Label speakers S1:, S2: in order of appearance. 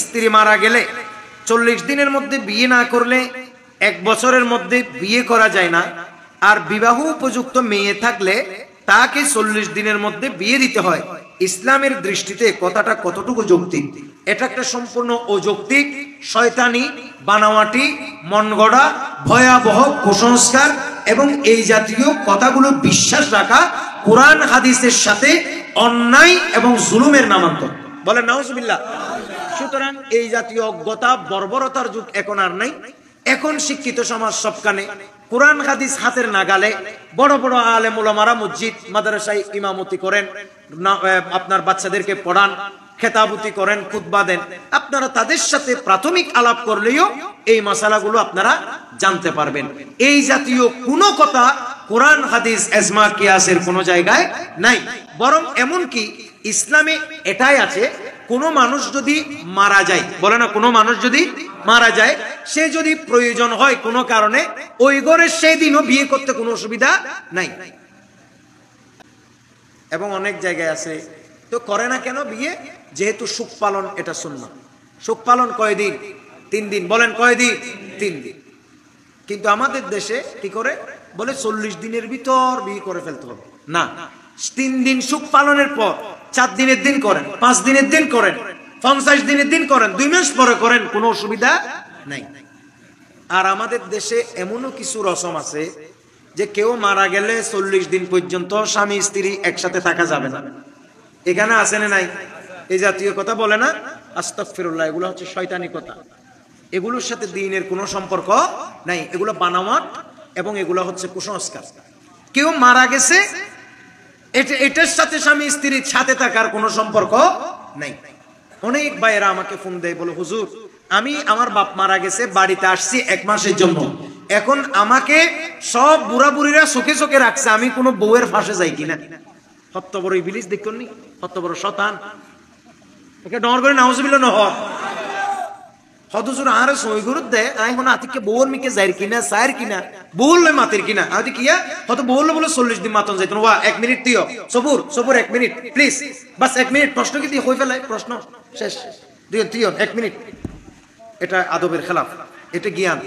S1: স্ত্রী মারা গেলে 40 দিনের মধ্যে বিয়ে না করলে 1 বছরের মধ্যে বিয়ে করা যায় না, আর বিবাহ উপযুক্ত মেয়ে থাকলে তাকে 40 দিনের মধ্যে বিয়ে দিতে হয়। ইসলামের দৃষ্টিতে কথাটা কতটুকু যৌক্তিক? এটা একটা সম্পূর্ণ অযৌক্তিক, শয়তানি, বানাওয়াটি, মনগড়া, ভয়াবহ কুসংস্কার এবং এই জাতীয় কথাগুলো বিশ্বাস রাখা কোরআন হাদিসের সাথে অন্যায় এবং জুলুমের নামান্তর। বলেন নাউজুবিল্লাহ। সুতরাং এই জাতীয় অজ্ঞতা, বর্বরতার যুগ এখন আর নাই। এখন শিক্ষিত সমাজ সবখানে কোরআন হাদিস হাতের নাগালে। বড় বড় আলেম ওলামারা মসজিদ মাদ্রাসায় ইমামতি করেন, আপনার বাচ্চাদেরকে পড়ান, খেতাবুতি করেন, খুতবা দেন। আপনারা তাদের সাথে প্রাথমিক আলাপ করলেও এই মাসালাগুলো আপনারা জানতে পারবেন। এই জাতীয় কোনো কথা কোরআন হাদিস এজমা কিয়াসের কোনো জায়গায় নাই। বরং এমন কি ইসলামে এটাই আছে, কোন মানুষ যদি মারা যায়, বলে না, কোন মানুষ যদি মারা যায়, সে যদি প্রয়োজন হয় কোনো কারণে, ওই ঘরে সেই দিনও বিয়ে করতে কোনো অসুবিধা নাই। এবং অনেক জায়গায় আছে তো করে না কেন বিয়ে? যেহেতু সুখ পালন এটা সুন্নাত। সুখ পালন কয়দিন? 3 দিন। বলেন কয়দিন? 3 দিন। কিন্তু আমাদের দেশে কি করে বলে 40 দিনের ভিতর বিয়ে করে ফেলতে হবে। না, 3 দিন সুখ পালনের পর 4 দিনের দিন করেন, 5 দিনের দিন করেন, 50 দিনের দিন করেন, 2 মাস পরে করেন, কোনো অসুবিধা নাই। আর আমাদের দেশে এমনও কিছু রসম আছে যে কেউ মারা গেলে 40 দিন পর্যন্ত স্বামী স্ত্রী একসাথে থাকা যাবে না। এখানে আছে না নাই? এই জাতীয় কথা বলে না, আস্তাগফিরুল্লাহ। এগুলো হচ্ছে শয়তানি কথা, এগুলোর সাথে দ্বীনের কোনো সম্পর্ক নাই। এগুলো বানাওয়াট এবং এগুলো হচ্ছে কুসংস্কার। কেউ মারা গেছে, এটার সাথে স্বামী স্ত্রীর সাথে থাকার কোনো সম্পর্ক নাই। অনেক ভাইয়েরা আমাকে ফোন দেয়, বলে হুজুর আমি, আমার বাপ মারা গেছে, বাড়িতে আসছি 1 মাসের জন্য, এখন আমাকে সব বুড়া বুড়িরা চোখে চোখে রাখছে, আমি কোনো বউয়ের ফাঁসে যাই কিনা? কত বড় ইবলিস দেখুন নি, কত বড় শয়তান। একে ডর করে নাউজুবিল্লাহ নহ হদুজুর আরে সই গুরুত দেয় আই হন আতিকে বউর মিকে যাইর কিনা সাইর কিনা বললে মাতের কিনা আদি কিয়া হয়তো বললে বলে 40 দিন মাতন যাইতো। ওয়া 1 মিনিট দিও, সবুর সবুর 1 মিনিট প্লিজ, বাস 1 মিনিট। প্রশ্ন কি দিয়ে হই ফেলাই, প্রশ্ন শেষ, দিও 1 মিনিট। এটা আদবের খেলাফ, এটা জ্ঞান।